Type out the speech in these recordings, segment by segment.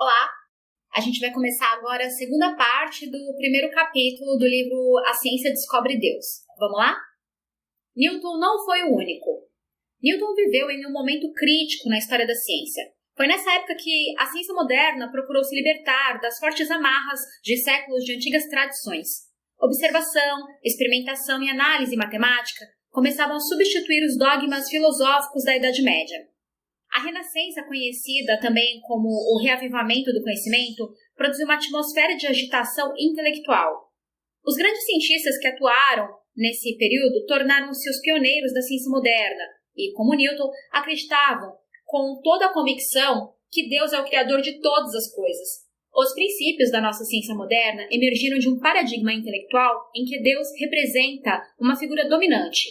Olá! A gente vai começar agora a segunda parte do primeiro capítulo do livro A Ciência Descobre Deus. Vamos lá? Newton não foi o único. Newton viveu em um momento crítico na história da ciência. Foi nessa época que a ciência moderna procurou se libertar das fortes amarras de séculos de antigas tradições. Observação, experimentação e análise matemática começavam a substituir os dogmas filosóficos da Idade Média. A Renascença, conhecida também como o reavivamento do conhecimento, produziu uma atmosfera de agitação intelectual. Os grandes cientistas que atuaram nesse período tornaram-se os pioneiros da ciência moderna e, como Newton, acreditavam com toda a convicção que Deus é o criador de todas as coisas. Os princípios da nossa ciência moderna emergiram de um paradigma intelectual em que Deus representa uma figura dominante.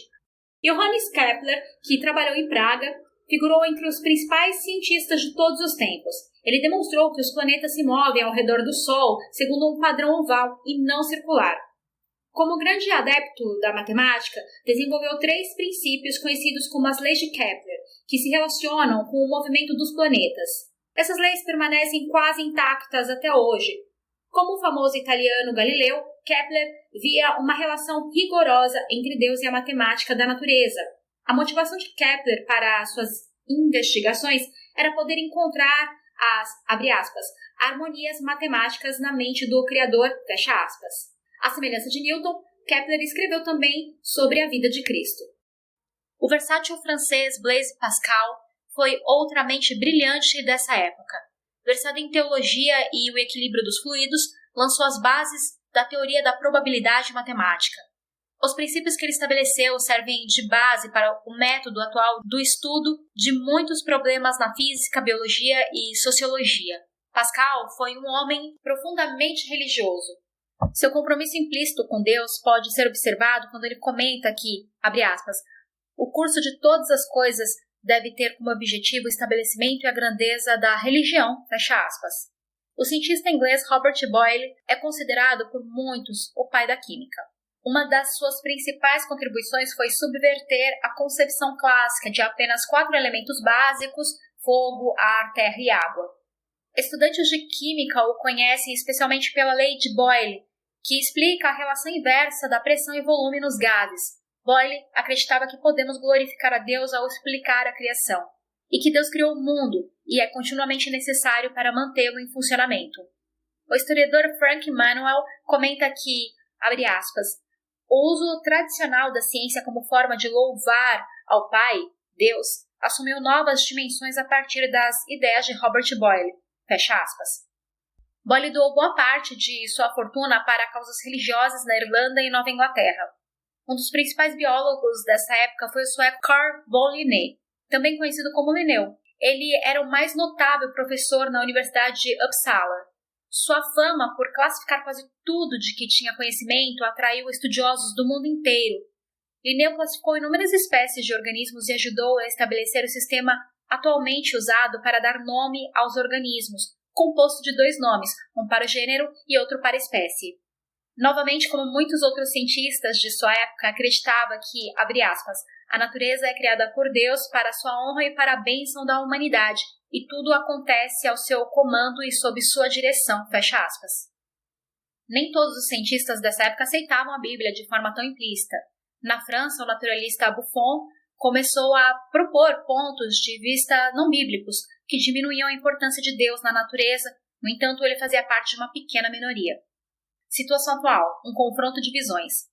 Johannes Kepler, que trabalhou em Praga, figurou entre os principais cientistas de todos os tempos. Ele demonstrou que os planetas se movem ao redor do Sol segundo um padrão oval e não circular. Como grande adepto da matemática, desenvolveu 3 princípios conhecidos como as leis de Kepler, que se relacionam com o movimento dos planetas. Essas leis permanecem quase intactas até hoje. Como o famoso italiano Galileu, Kepler via uma relação rigorosa entre Deus e a matemática da natureza. A motivação de Kepler para suas investigações era poder encontrar as, abre aspas, harmonias matemáticas na mente do Criador, fecha aspas. À semelhança de Newton, Kepler escreveu também sobre a vida de Cristo. O versátil francês Blaise Pascal foi outra mente brilhante dessa época. Versado em teologia e o equilíbrio dos fluidos, lançou as bases da teoria da probabilidade matemática. Os princípios que ele estabeleceu servem de base para o método atual do estudo de muitos problemas na física, biologia e sociologia. Pascal foi um homem profundamente religioso. Seu compromisso implícito com Deus pode ser observado quando ele comenta que, abre aspas, o curso de todas as coisas deve ter como objetivo o estabelecimento e a grandeza da religião, fecha aspas. O cientista inglês Robert Boyle é considerado por muitos o pai da química. Uma das suas principais contribuições foi subverter a concepção clássica de apenas 4 elementos básicos, fogo, ar, terra e água. Estudantes de química o conhecem especialmente pela lei de Boyle, que explica a relação inversa da pressão e volume nos gases. Boyle acreditava que podemos glorificar a Deus ao explicar a criação, e que Deus criou o mundo e é continuamente necessário para mantê-lo em funcionamento. O historiador Frank Manuel comenta que, abre aspas, o uso tradicional da ciência como forma de louvar ao Pai, Deus, assumiu novas dimensões a partir das ideias de Robert Boyle, fecha aspas. Boyle doou boa parte de sua fortuna para causas religiosas na Irlanda e Nova Inglaterra. Um dos principais biólogos dessa época foi o sueco Carl von Linné, também conhecido como Linneu. Ele era o mais notável professor na Universidade de Uppsala. Sua fama por classificar quase tudo de que tinha conhecimento atraiu estudiosos do mundo inteiro. Linneu classificou inúmeras espécies de organismos e ajudou a estabelecer o sistema atualmente usado para dar nome aos organismos, composto de 2 nomes, um para o gênero e outro para a espécie. Novamente, como muitos outros cientistas de sua época, acreditava que, abre aspas, a natureza é criada por Deus para sua honra e para a bênção da humanidade, e tudo acontece ao seu comando e sob sua direção, fecha aspas. Nem todos os cientistas dessa época aceitavam a Bíblia de forma tão implícita. Na França, o naturalista Buffon começou a propor pontos de vista não bíblicos que diminuíam a importância de Deus na natureza, no entanto, ele fazia parte de uma pequena minoria. Situação atual, um confronto de visões.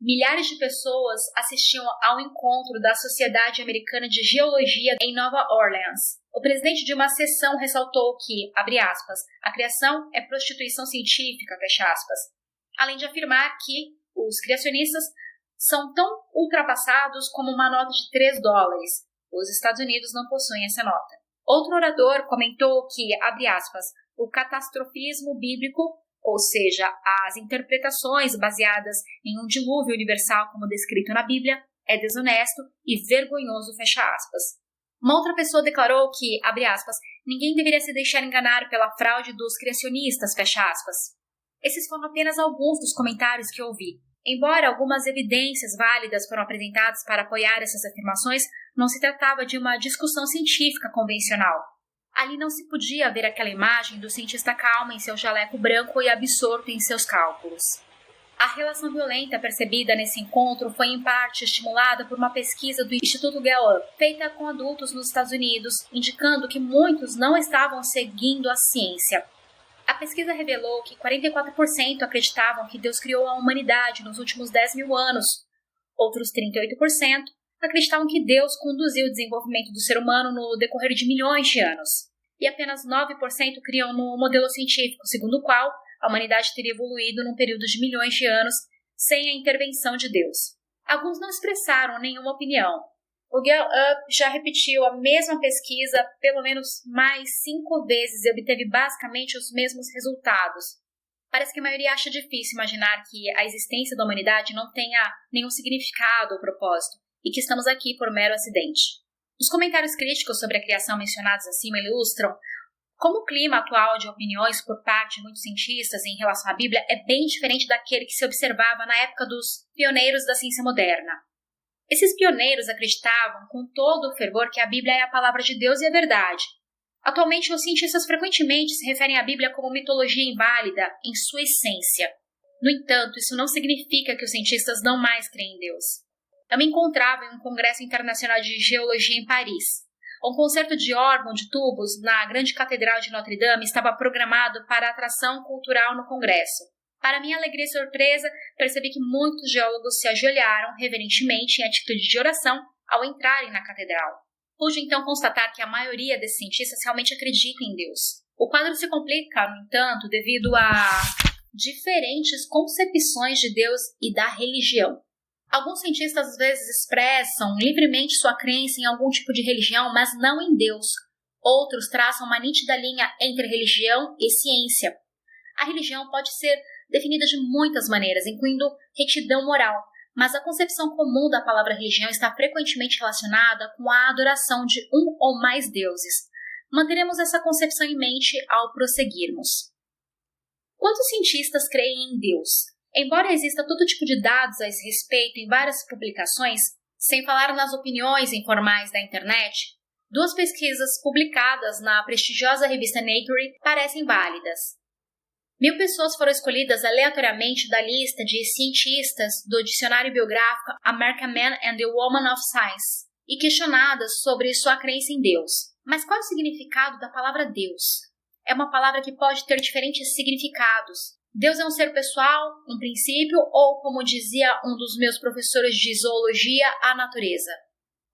Milhares de pessoas assistiam ao encontro da Sociedade Americana de Geologia em Nova Orleans. O presidente de uma sessão ressaltou que, abre aspas, a criação é prostituição científica, fecha aspas, além de afirmar que os criacionistas são tão ultrapassados como uma nota de $3. Os Estados Unidos não possuem essa nota. Outro orador comentou que, abre aspas, o catastrofismo bíblico, ou seja, as interpretações baseadas em um dilúvio universal como descrito na Bíblia, é desonesto e vergonhoso, fecha aspas. Uma outra pessoa declarou que, abre aspas, ninguém deveria se deixar enganar pela fraude dos criacionistas, fecha aspas. Esses foram apenas alguns dos comentários que ouvi. Embora algumas evidências válidas foram apresentadas para apoiar essas afirmações, não se tratava de uma discussão científica convencional. Ali não se podia ver aquela imagem do cientista calmo em seu jaleco branco e absorto em seus cálculos. A relação violenta percebida nesse encontro foi em parte estimulada por uma pesquisa do Instituto Gallup, feita com adultos nos Estados Unidos, indicando que muitos não estavam seguindo a ciência. A pesquisa revelou que 44% acreditavam que Deus criou a humanidade nos últimos 10 mil anos. Outros 38% acreditavam que Deus conduziu o desenvolvimento do ser humano no decorrer de milhões de anos. E apenas 9% criam no modelo científico, segundo o qual a humanidade teria evoluído num período de milhões de anos sem a intervenção de Deus. Alguns não expressaram nenhuma opinião. O Gallup já repetiu a mesma pesquisa pelo menos mais 5 vezes e obteve basicamente os mesmos resultados. Parece que a maioria acha difícil imaginar que a existência da humanidade não tenha nenhum significado ou propósito e que estamos aqui por mero acidente. Os comentários críticos sobre a criação mencionados acima ilustram como o clima atual de opiniões por parte de muitos cientistas em relação à Bíblia é bem diferente daquele que se observava na época dos pioneiros da ciência moderna. Esses pioneiros acreditavam com todo o fervor que a Bíblia é a palavra de Deus e a verdade. Atualmente, os cientistas frequentemente se referem à Bíblia como mitologia inválida em sua essência. No entanto, isso não significa que os cientistas não mais creem em Deus. Eu me encontrava em um congresso internacional de geologia em Paris. Um concerto de órgão de tubos na grande catedral de Notre Dame estava programado para atração cultural no congresso. Para minha alegria e surpresa, percebi que muitos geólogos se ajoelharam reverentemente em atitude de oração ao entrarem na catedral. Pude então constatar que a maioria desses cientistas realmente acredita em Deus. O quadro se complica, no entanto, devido a diferentes concepções de Deus e da religião. Alguns cientistas às vezes expressam livremente sua crença em algum tipo de religião, mas não em Deus. Outros traçam uma nítida linha entre religião e ciência. A religião pode ser definida de muitas maneiras, incluindo retidão moral, mas a concepção comum da palavra religião está frequentemente relacionada com a adoração de um ou mais deuses. Manteremos essa concepção em mente ao prosseguirmos. Quantos cientistas creem em Deus? Embora exista todo tipo de dados a esse respeito em várias publicações, sem falar nas opiniões informais da internet, 2 pesquisas publicadas na prestigiosa revista Nature parecem válidas. 1.000 pessoas foram escolhidas aleatoriamente da lista de cientistas do dicionário biográfico American Man and the Woman of Science e questionadas sobre sua crença em Deus. Mas qual é o significado da palavra Deus? É uma palavra que pode ter diferentes significados. Deus é um ser pessoal, um princípio ou, como dizia um dos meus professores de zoologia, a natureza.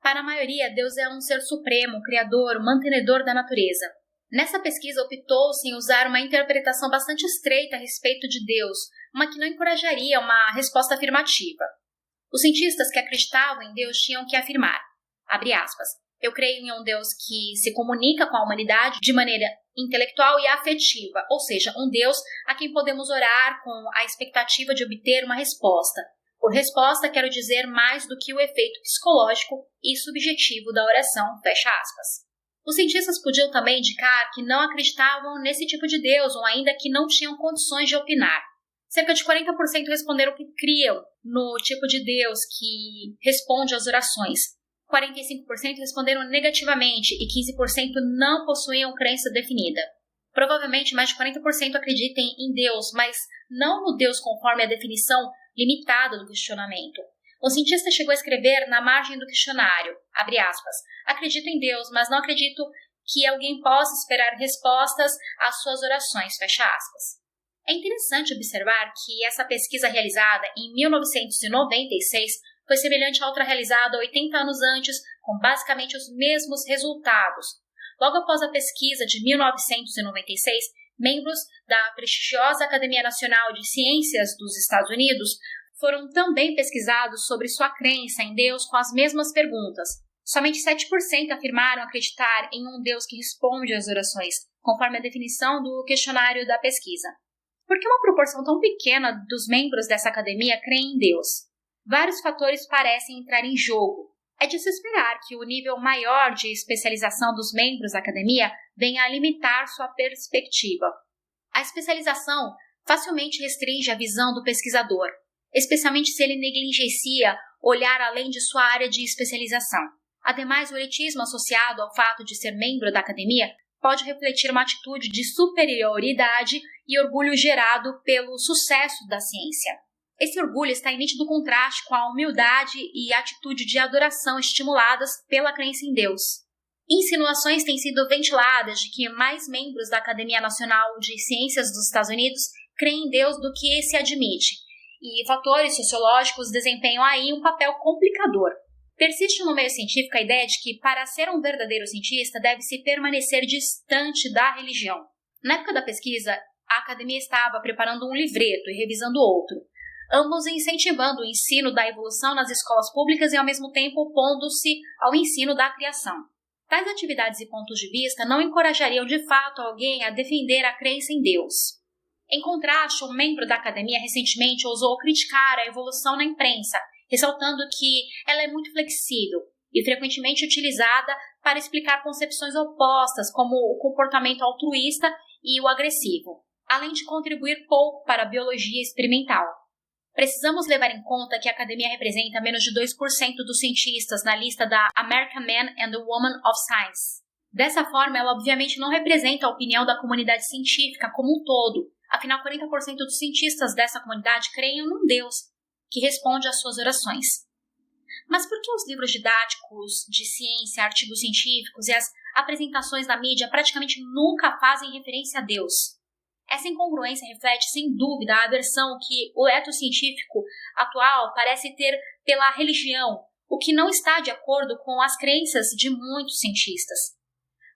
Para a maioria, Deus é um ser supremo, criador, mantenedor da natureza. Nessa pesquisa, optou-se em usar uma interpretação bastante estreita a respeito de Deus, uma que não encorajaria uma resposta afirmativa. Os cientistas que acreditavam em Deus tinham que afirmar, abre aspas, eu creio em um Deus que se comunica com a humanidade de maneira intelectual e afetiva, ou seja, um Deus a quem podemos orar com a expectativa de obter uma resposta. Por resposta, quero dizer mais do que o efeito psicológico e subjetivo da oração, fecha aspas. Os cientistas podiam também indicar que não acreditavam nesse tipo de Deus ou ainda que não tinham condições de opinar. Cerca de 40% responderam que criam no tipo de Deus que responde às orações. 45% responderam negativamente e 15% não possuíam crença definida. Provavelmente mais de 40% acreditem em Deus, mas não no Deus conforme a definição limitada do questionamento. O cientista chegou a escrever na margem do questionário, abre aspas, acredito em Deus, mas não acredito que alguém possa esperar respostas às suas orações, fecha aspas. É interessante observar que essa pesquisa realizada em 1996 foi semelhante a outra realizada 80 anos antes, com basicamente os mesmos resultados. Logo após a pesquisa de 1996, membros da prestigiosa Academia Nacional de Ciências dos Estados Unidos foram também pesquisados sobre sua crença em Deus com as mesmas perguntas. Somente 7% afirmaram acreditar em um Deus que responde às orações, conforme a definição do questionário da pesquisa. Por que uma proporção tão pequena dos membros dessa academia creem em Deus? Vários fatores parecem entrar em jogo. É de se esperar que o nível maior de especialização dos membros da academia venha a limitar sua perspectiva. A especialização facilmente restringe a visão do pesquisador, especialmente se ele negligencia olhar além de sua área de especialização. Ademais, o elitismo associado ao fato de ser membro da academia pode refletir uma atitude de superioridade e orgulho gerado pelo sucesso da ciência. Esse orgulho está em nítido contraste com a humildade e atitude de adoração estimuladas pela crença em Deus. Insinuações têm sido ventiladas de que mais membros da Academia Nacional de Ciências dos Estados Unidos creem em Deus do que se admite, e fatores sociológicos desempenham aí um papel complicador. Persiste no meio científico a ideia de que, para ser um verdadeiro cientista, deve-se permanecer distante da religião. Na época da pesquisa, a academia estava preparando um livreto e revisando outro, ambos incentivando o ensino da evolução nas escolas públicas e, ao mesmo tempo, opondo-se ao ensino da criação. Tais atividades e pontos de vista não encorajariam de fato alguém a defender a crença em Deus. Em contraste, um membro da academia recentemente ousou criticar a evolução na imprensa, ressaltando que ela é muito flexível e frequentemente utilizada para explicar concepções opostas, como o comportamento altruísta e o agressivo, além de contribuir pouco para a biologia experimental. Precisamos levar em conta que a academia representa menos de 2% dos cientistas na lista da American Man and Woman of Science. Dessa forma, ela obviamente não representa a opinião da comunidade científica como um todo, afinal 40% dos cientistas dessa comunidade creem num Deus que responde às suas orações. Mas por que os livros didáticos de ciência, artigos científicos e as apresentações na mídia praticamente nunca fazem referência a Deus? Essa incongruência reflete, sem dúvida, a aversão que o ethos científico atual parece ter pela religião, o que não está de acordo com as crenças de muitos cientistas.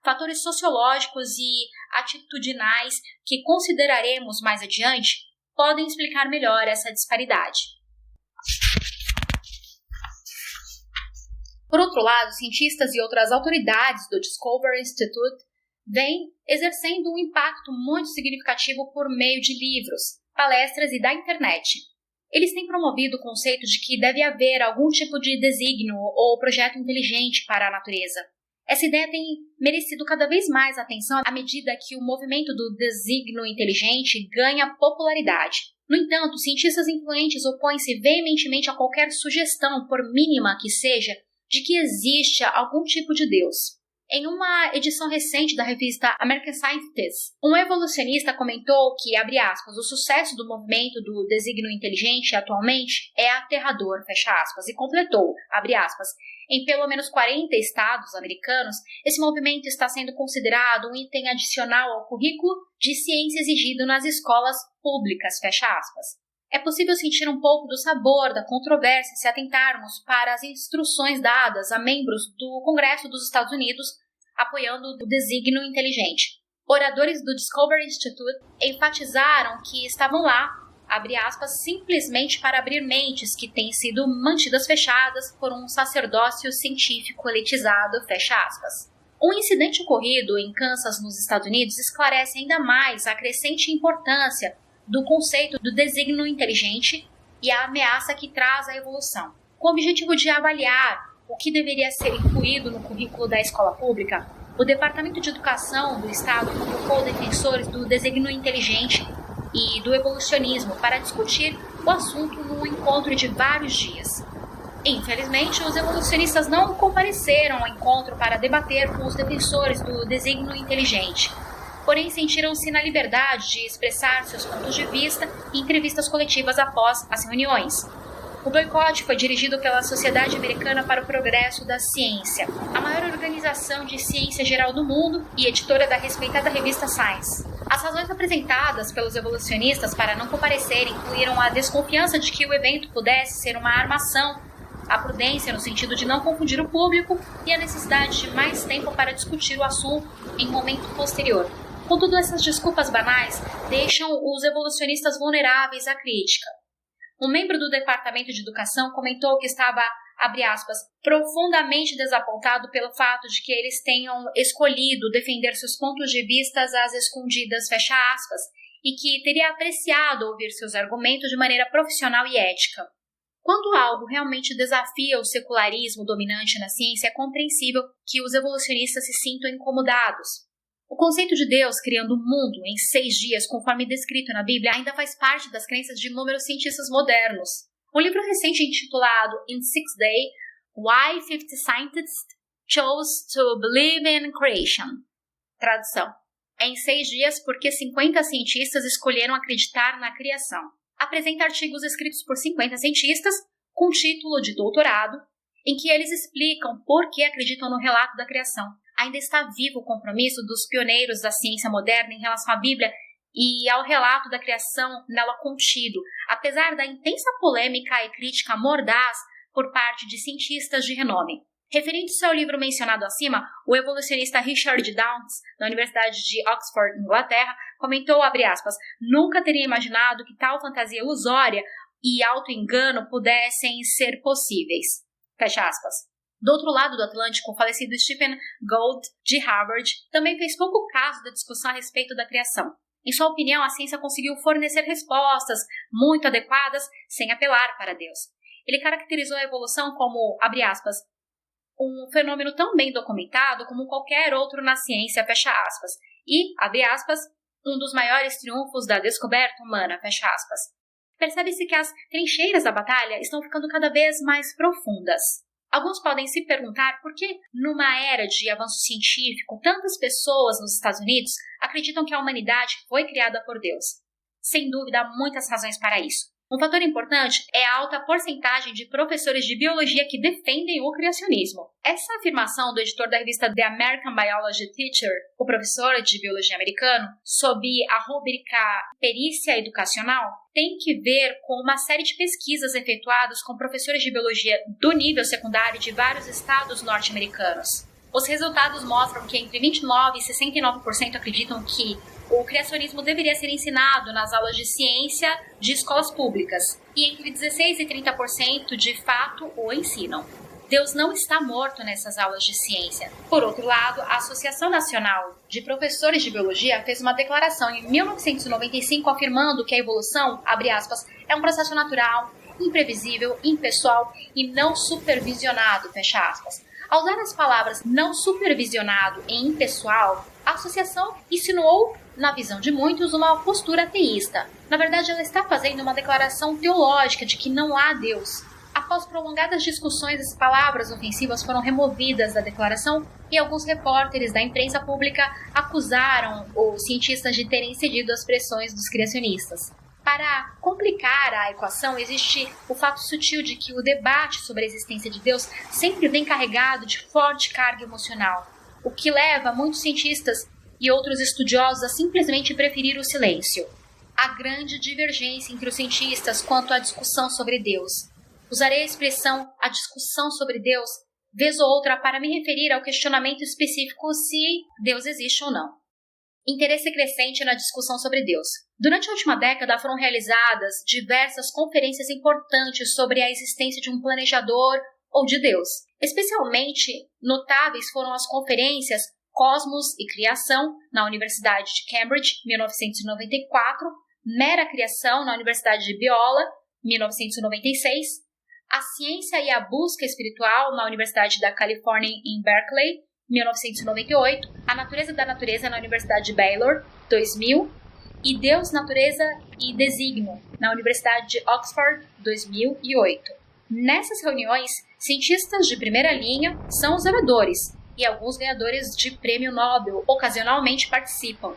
Fatores sociológicos e atitudinais que consideraremos mais adiante podem explicar melhor essa disparidade. Por outro lado, cientistas e outras autoridades do Discovery Institute vêm exercendo um impacto muito significativo por meio de livros, palestras e da internet. Eles têm promovido o conceito de que deve haver algum tipo de desígnio ou projeto inteligente para a natureza. Essa ideia tem merecido cada vez mais atenção à medida que o movimento do desígnio inteligente ganha popularidade. No entanto, cientistas influentes opõem-se veementemente a qualquer sugestão, por mínima que seja, de que exista algum tipo de Deus. Em uma edição recente da revista American Scientist, um evolucionista comentou que, abre aspas, o sucesso do movimento do desígnio inteligente atualmente é aterrador, fecha aspas, e completou, abre aspas, em pelo menos 40 estados americanos, esse movimento está sendo considerado um item adicional ao currículo de ciência exigido nas escolas públicas, fecha aspas. É possível sentir um pouco do sabor da controvérsia se atentarmos para as instruções dadas a membros do Congresso dos Estados Unidos apoiando o desígnio inteligente. Oradores do Discovery Institute enfatizaram que estavam lá, abre aspas, simplesmente para abrir mentes que têm sido mantidas fechadas por um sacerdócio científico elitizado, fecha aspas. Um incidente ocorrido em Kansas, nos Estados Unidos, esclarece ainda mais a crescente importância do conceito do desígnio inteligente e a ameaça que traz à evolução. Com o objetivo de avaliar o que deveria ser incluído no currículo da escola pública, o Departamento de Educação do Estado convocou defensores do desígnio inteligente e do evolucionismo para discutir o assunto num encontro de vários dias. Infelizmente, os evolucionistas não compareceram ao encontro para debater com os defensores do desígnio inteligente, porém sentiram-se na liberdade de expressar seus pontos de vista em entrevistas coletivas após as reuniões. O boicote foi dirigido pela Sociedade Americana para o Progresso da Ciência, a maior organização de ciência geral do mundo e editora da respeitada revista Science. As razões apresentadas pelos evolucionistas para não comparecerem incluíram a desconfiança de que o evento pudesse ser uma armação, a prudência no sentido de não confundir o público e a necessidade de mais tempo para discutir o assunto em momento posterior. Contudo, essas desculpas banais deixam os evolucionistas vulneráveis à crítica. Um membro do Departamento de Educação comentou que estava, abre aspas, profundamente desapontado pelo fato de que eles tenham escolhido defender seus pontos de vista às escondidas, fecha aspas, e que teria apreciado ouvir seus argumentos de maneira profissional e ética. Quando algo realmente desafia o secularismo dominante na ciência, é compreensível que os evolucionistas se sintam incomodados. O conceito de Deus criando o mundo em 6 dias, conforme descrito na Bíblia, ainda faz parte das crenças de inúmeros cientistas modernos. Um livro recente intitulado In 6 Days, Why 50 Scientists Chose to Believe in Creation Tradução: em 6 dias, porque 50 cientistas escolheram acreditar na criação. Apresenta artigos escritos por 50 cientistas, com título de doutorado, em que eles explicam por que acreditam no relato da criação. Ainda está vivo o compromisso dos pioneiros da ciência moderna em relação à Bíblia e ao relato da criação nela contido, apesar da intensa polêmica e crítica mordaz por parte de cientistas de renome. Referindo-se ao livro mencionado acima, o evolucionista Richard Dawkins, da Universidade de Oxford, Inglaterra, comentou, abre aspas, nunca teria imaginado que tal fantasia ilusória e auto-engano pudessem ser possíveis. Fecha aspas. Do outro lado do Atlântico, o falecido Stephen Gould, de Harvard, também fez pouco caso da discussão a respeito da criação. Em sua opinião, a ciência conseguiu fornecer respostas muito adequadas sem apelar para Deus. Ele caracterizou a evolução como, abre aspas, um fenômeno tão bem documentado como qualquer outro na ciência, fecha aspas, e, abre aspas, um dos maiores triunfos da descoberta humana, fecha aspas. Percebe-se que as trincheiras da batalha estão ficando cada vez mais profundas. Alguns podem se perguntar por que, numa era de avanço científico, tantas pessoas nos Estados Unidos acreditam que a humanidade foi criada por Deus. Sem dúvida, há muitas razões para isso. Um fator importante é a alta porcentagem de professores de biologia que defendem o criacionismo. Essa afirmação do editor da revista The American Biology Teacher, o professor de biologia americano, sob a rúbrica Perícia Educacional, tem que ver com uma série de pesquisas efetuadas com professores de biologia do nível secundário de vários estados norte-americanos. Os resultados mostram que entre 29% e 69% acreditam que o criacionismo deveria ser ensinado nas aulas de ciência de escolas públicas, e entre 16% e 30% de fato o ensinam. Deus não está morto nessas aulas de ciência. Por outro lado, a Associação Nacional de Professores de Biologia fez uma declaração em 1995 afirmando que a evolução, abre aspas, é um processo natural, imprevisível, impessoal e não supervisionado, fecha aspas. Ao usar as palavras não supervisionado e impessoal, a associação insinuou, na visão de muitos, uma postura ateísta. Na verdade, ela está fazendo uma declaração teológica de que não há Deus. Após prolongadas discussões, as palavras ofensivas foram removidas da declaração e alguns repórteres da imprensa pública acusaram os cientistas de terem cedido às pressões dos criacionistas. Para complicar a equação, existe o fato sutil de que o debate sobre a existência de Deus sempre vem carregado de forte carga emocional, o que leva muitos cientistas e outros estudiosos a simplesmente preferir o silêncio. Há grande divergência entre os cientistas quanto à discussão sobre Deus. Usarei a expressão a discussão sobre Deus vez ou outra para me referir ao questionamento específico se Deus existe ou não. Interesse crescente na discussão sobre Deus. Durante a última década foram realizadas diversas conferências importantes sobre a existência de um planejador ou de Deus. Especialmente notáveis foram as conferências Cosmos e Criação, na Universidade de Cambridge, 1994, Mera Criação, na Universidade de Biola, 1996, A Ciência e a Busca Espiritual, na Universidade da Califórnia em Berkeley, 1998, A Natureza da Natureza, na Universidade de Baylor, 2000, e Deus, Natureza e Desígnio, na Universidade de Oxford, 2008. Nessas reuniões, cientistas de primeira linha são os oradores, e alguns ganhadores de prêmio Nobel ocasionalmente participam.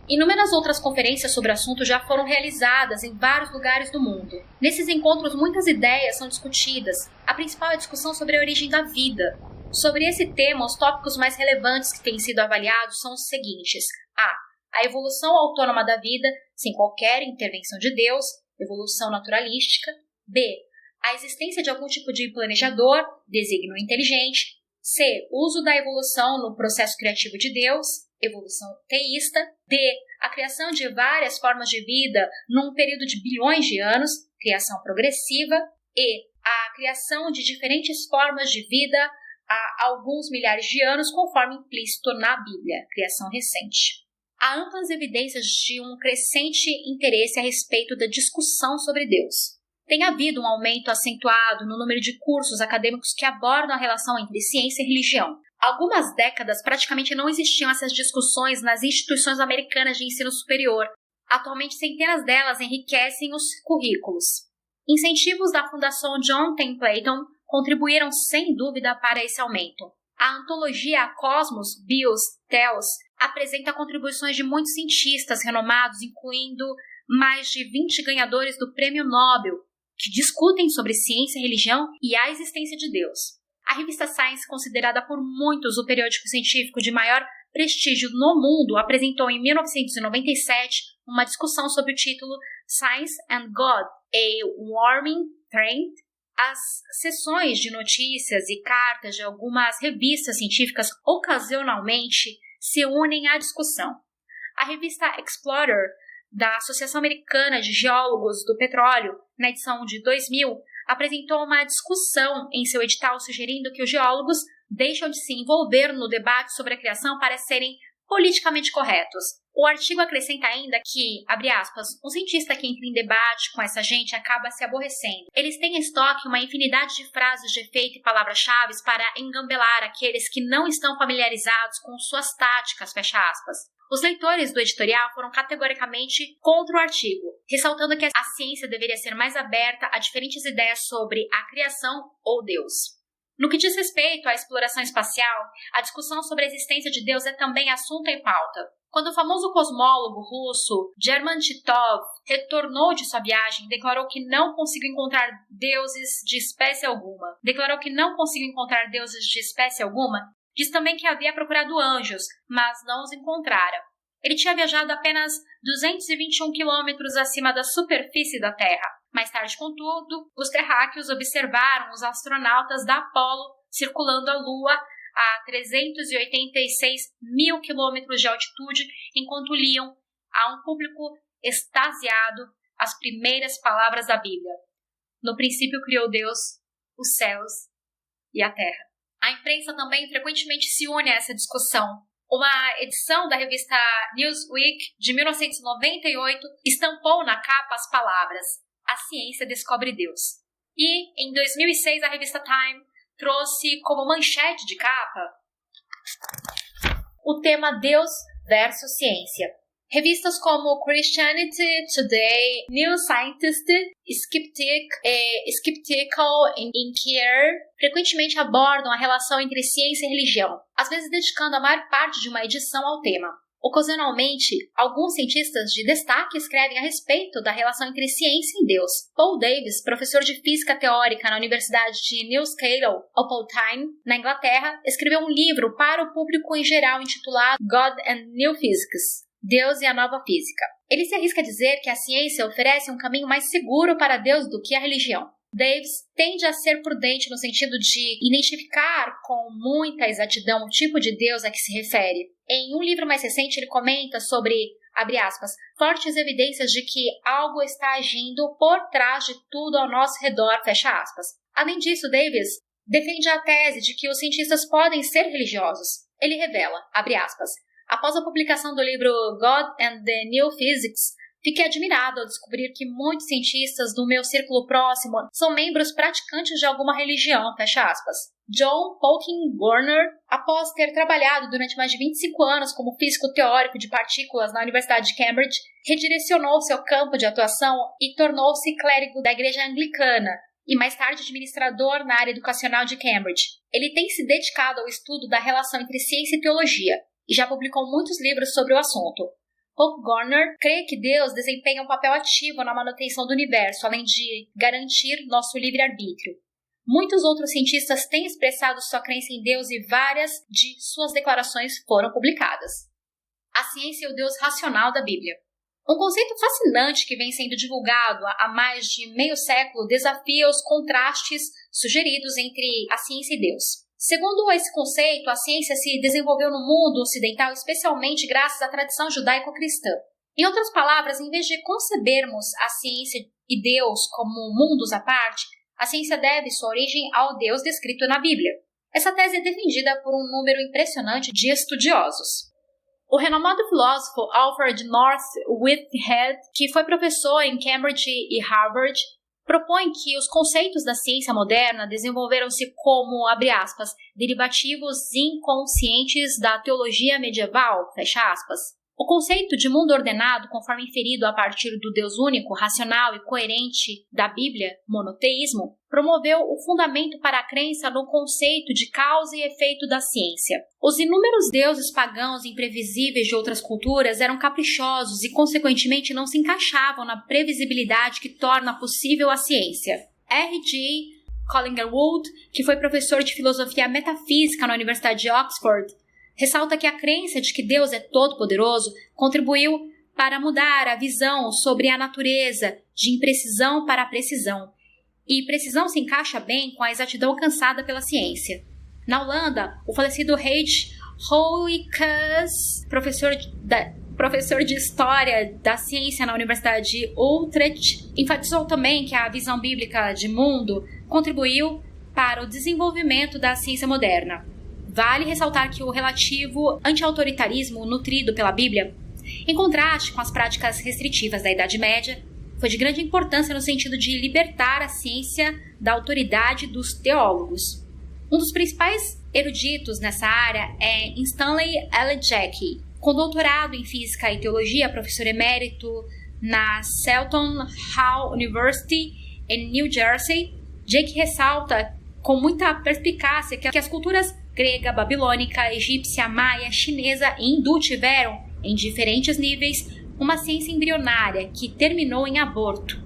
Inúmeras outras conferências sobre o assunto já foram realizadas em vários lugares do mundo. Nesses encontros, muitas ideias são discutidas. A principal é a discussão sobre a origem da vida. Sobre esse tema, os tópicos mais relevantes que têm sido avaliados são os seguintes. A evolução autônoma da vida, sem qualquer intervenção de Deus, evolução naturalística. B. A existência de algum tipo de planejador, desígnio inteligente. C. Uso da evolução no processo criativo de Deus, evolução teísta. D. A criação de várias formas de vida num período de bilhões de anos, criação progressiva. E. A criação de diferentes formas de vida há alguns milhares de anos, conforme implícito na Bíblia, criação recente. Há amplas evidências de um crescente interesse a respeito da discussão sobre Deus. Tem havido um aumento acentuado no número de cursos acadêmicos que abordam a relação entre ciência e religião. Há algumas décadas, praticamente não existiam essas discussões nas instituições americanas de ensino superior. Atualmente, centenas delas enriquecem os currículos. Incentivos da Fundação John Templeton contribuíram sem dúvida para esse aumento. A antologia Cosmos, Bios, Theos apresenta contribuições de muitos cientistas renomados, incluindo mais de 20 ganhadores do Prêmio Nobel, que discutem sobre ciência, religião e a existência de Deus. A revista Science, considerada por muitos o periódico científico de maior prestígio no mundo, apresentou em 1997 uma discussão sob o título Science and God, a Warming Trend. As seções de notícias e cartas de algumas revistas científicas ocasionalmente se unem à discussão. A revista Explorer, da Associação Americana de Geólogos do Petróleo, na edição de 2000, apresentou uma discussão em seu edital sugerindo que os geólogos deixam de se envolver no debate sobre a criação para serem politicamente corretos. O artigo acrescenta ainda que, abre aspas, um cientista que entra em debate com essa gente acaba se aborrecendo. Eles têm em estoque uma infinidade de frases de efeito e palavras-chave para engambelar aqueles que não estão familiarizados com suas táticas, fecha aspas. Os leitores do editorial foram categoricamente contra o artigo, ressaltando que a ciência deveria ser mais aberta a diferentes ideias sobre a criação ou Deus. No que diz respeito à exploração espacial, a discussão sobre a existência de Deus é também assunto em pauta. Quando o famoso cosmólogo russo German Titov retornou de sua viagem, declarou que não conseguiu encontrar deuses de espécie alguma. Diz também que havia procurado anjos, mas não os encontrara. Ele tinha viajado apenas 221 quilômetros acima da superfície da Terra. Mais tarde, contudo, os terráqueos observaram os astronautas da Apollo circulando a Lua a 386 mil quilômetros de altitude, enquanto liam a um público extasiado as primeiras palavras da Bíblia. No princípio criou Deus os céus e a terra. A imprensa também frequentemente se une a essa discussão. Uma edição da revista Newsweek de 1998 estampou na capa as palavras "A ciência descobre Deus". E, em 2006, a revista Time trouxe como manchete de capa o tema Deus versus Ciência. Revistas como Christianity Today, New Scientist, Skeptical Inquirer frequentemente abordam a relação entre ciência e religião, às vezes dedicando a maior parte de uma edição ao tema. Ocasionalmente, alguns cientistas de destaque escrevem a respeito da relação entre ciência e Deus. Paul Davies, professor de física teórica na Universidade de Newcastle upon Tyne, na Inglaterra, escreveu um livro para o público em geral intitulado God and New Physics, Deus e a Nova Física. Ele se arrisca a dizer que a ciência oferece um caminho mais seguro para Deus do que a religião. Davies tende a ser prudente no sentido de identificar com muita exatidão o tipo de Deus a que se refere. Em um livro mais recente, ele comenta sobre, abre aspas, fortes evidências de que algo está agindo por trás de tudo ao nosso redor, fecha aspas. Além disso, Davies defende a tese de que os cientistas podem ser religiosos. Ele revela, abre aspas, após a publicação do livro God and the New Physics, fiquei admirado ao descobrir que muitos cientistas do meu círculo próximo são membros praticantes de alguma religião, fecha aspas. John Polkin Warner, após ter trabalhado durante mais de 25 anos como físico teórico de partículas na Universidade de Cambridge, redirecionou seu campo de atuação e tornou-se clérigo da Igreja Anglicana e mais tarde administrador na área educacional de Cambridge. Ele tem se dedicado ao estudo da relação entre ciência e teologia e já publicou muitos livros sobre o assunto. Pope Garner crê que Deus desempenha um papel ativo na manutenção do universo, além de garantir nosso livre-arbítrio. Muitos outros cientistas têm expressado sua crença em Deus e várias de suas declarações foram publicadas. A ciência e o Deus racional da Bíblia. Um conceito fascinante que vem sendo divulgado há mais de meio século desafia os contrastes sugeridos entre a ciência e Deus. Segundo esse conceito, a ciência se desenvolveu no mundo ocidental especialmente graças à tradição judaico-cristã. Em outras palavras, em vez de concebermos a ciência e Deus como mundos à parte, a ciência deve sua origem ao Deus descrito na Bíblia. Essa tese é defendida por um número impressionante de estudiosos. O renomado filósofo Alfred North Whitehead, que foi professor em Cambridge e Harvard, propõe que os conceitos da ciência moderna desenvolveram-se como, abre aspas, derivativos inconscientes da teologia medieval, fecha aspas. O conceito de mundo ordenado, conforme inferido a partir do Deus único, racional e coerente da Bíblia, monoteísmo, promoveu o fundamento para a crença no conceito de causa e efeito da ciência. Os inúmeros deuses pagãos imprevisíveis de outras culturas eram caprichosos e, consequentemente, não se encaixavam na previsibilidade que torna possível a ciência. R.G. Collingwood, que foi professor de filosofia metafísica na Universidade de Oxford, ressalta que a crença de que Deus é todo-poderoso contribuiu para mudar a visão sobre a natureza de imprecisão para a precisão. E precisão se encaixa bem com a exatidão alcançada pela ciência. Na Holanda, o falecido Reich Hooijkaas, professor de História da Ciência na Universidade de Utrecht, enfatizou também que a visão bíblica de mundo contribuiu para o desenvolvimento da ciência moderna. Vale ressaltar que o relativo anti-autoritarismo nutrido pela Bíblia, em contraste com as práticas restritivas da Idade Média, foi de grande importância no sentido de libertar a ciência da autoridade dos teólogos. Um dos principais eruditos nessa área é Stanley L. Jackie. Com doutorado em Física e Teologia, professor emérito na Seton Hall University, em New Jersey, Jackie ressalta com muita perspicácia que as culturas grega, babilônica, egípcia, maia, chinesa e hindu tiveram, em diferentes níveis, uma ciência embrionária que terminou em aborto.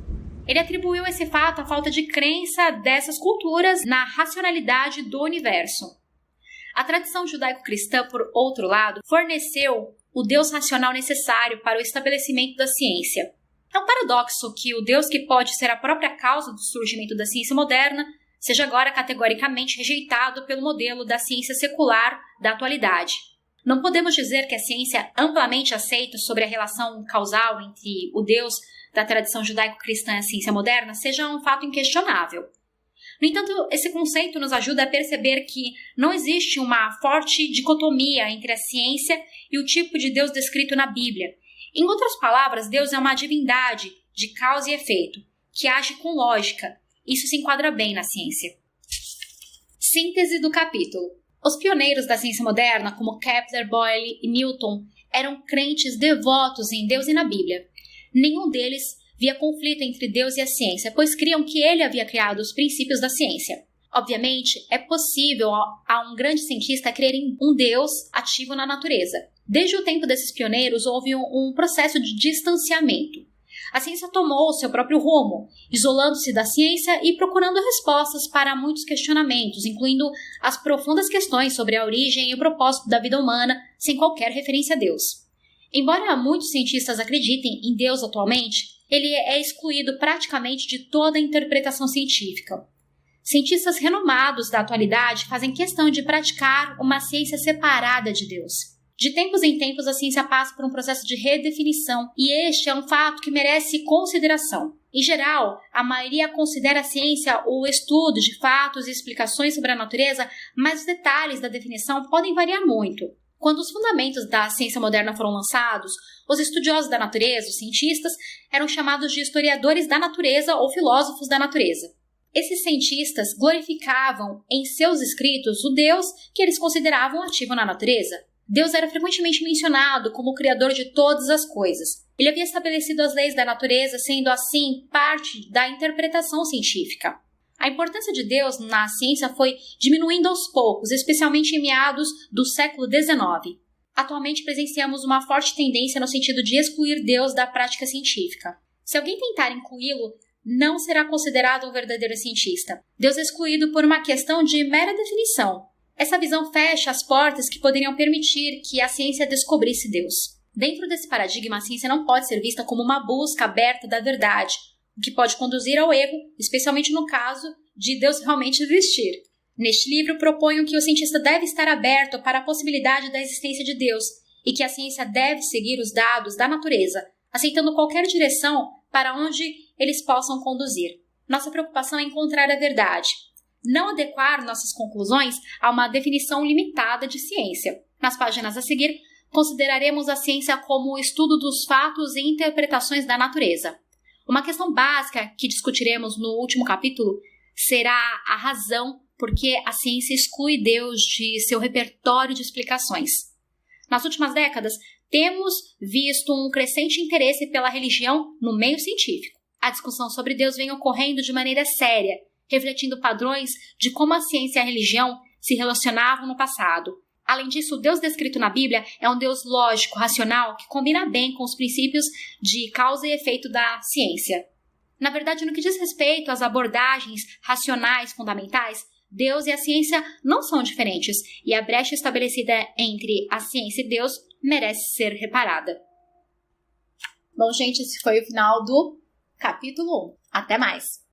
Ele atribuiu esse fato à falta de crença dessas culturas na racionalidade do universo. A tradição judaico-cristã, por outro lado, forneceu o Deus racional necessário para o estabelecimento da ciência. É um paradoxo que o Deus que pode ser a própria causa do surgimento da ciência moderna seja agora categoricamente rejeitado pelo modelo da ciência secular da atualidade. Não podemos dizer que a ciência amplamente aceita sobre a relação causal entre o Deus da tradição judaico-cristã e a ciência moderna seja um fato inquestionável. No entanto, esse conceito nos ajuda a perceber que não existe uma forte dicotomia entre a ciência e o tipo de Deus descrito na Bíblia. Em outras palavras, Deus é uma divindade de causa e efeito, que age com lógica. Isso se enquadra bem na ciência. Síntese do capítulo. Os pioneiros da ciência moderna, como Kepler, Boyle e Newton, eram crentes devotos em Deus e na Bíblia. Nenhum deles via conflito entre Deus e a ciência, pois criam que ele havia criado os princípios da ciência. Obviamente, é possível a um grande cientista crer em um Deus ativo na natureza. Desde o tempo desses pioneiros, houve um processo de distanciamento. A ciência tomou o seu próprio rumo, isolando-se da ciência e procurando respostas para muitos questionamentos, incluindo as profundas questões sobre a origem e o propósito da vida humana, sem qualquer referência a Deus. Embora muitos cientistas acreditem em Deus atualmente, ele é excluído praticamente de toda a interpretação científica. Cientistas renomados da atualidade fazem questão de praticar uma ciência separada de Deus. De tempos em tempos, a ciência passa por um processo de redefinição, e este é um fato que merece consideração. Em geral, a maioria considera a ciência o estudo de fatos e explicações sobre a natureza, mas os detalhes da definição podem variar muito. Quando os fundamentos da ciência moderna foram lançados, os estudiosos da natureza, os cientistas, eram chamados de historiadores da natureza ou filósofos da natureza. Esses cientistas glorificavam em seus escritos o Deus que eles consideravam ativo na natureza. Deus era frequentemente mencionado como o criador de todas as coisas. Ele havia estabelecido as leis da natureza, sendo assim parte da interpretação científica. A importância de Deus na ciência foi diminuindo aos poucos, especialmente em meados do século XIX. Atualmente presenciamos uma forte tendência no sentido de excluir Deus da prática científica. Se alguém tentar incluí-lo, não será considerado um verdadeiro cientista. Deus é excluído por uma questão de mera definição. Essa visão fecha as portas que poderiam permitir que a ciência descobrisse Deus. Dentro desse paradigma, a ciência não pode ser vista como uma busca aberta da verdade, o que pode conduzir ao erro, especialmente no caso de Deus realmente existir. Neste livro, proponho que o cientista deve estar aberto para a possibilidade da existência de Deus e que a ciência deve seguir os dados da natureza, aceitando qualquer direção para onde eles possam conduzir. Nossa preocupação é encontrar a verdade, não adequar nossas conclusões a uma definição limitada de ciência. Nas páginas a seguir, consideraremos a ciência como o estudo dos fatos e interpretações da natureza. Uma questão básica que discutiremos no último capítulo será a razão por que a ciência exclui Deus de seu repertório de explicações. Nas últimas décadas, temos visto um crescente interesse pela religião no meio científico. A discussão sobre Deus vem ocorrendo de maneira séria, refletindo padrões de como a ciência e a religião se relacionavam no passado. Além disso, o Deus descrito na Bíblia é um Deus lógico, racional, que combina bem com os princípios de causa e efeito da ciência. Na verdade, no que diz respeito às abordagens racionais fundamentais, Deus e a ciência não são diferentes, e a brecha estabelecida entre a ciência e Deus merece ser reparada. Bom, gente, esse foi o final do capítulo 1. Até mais!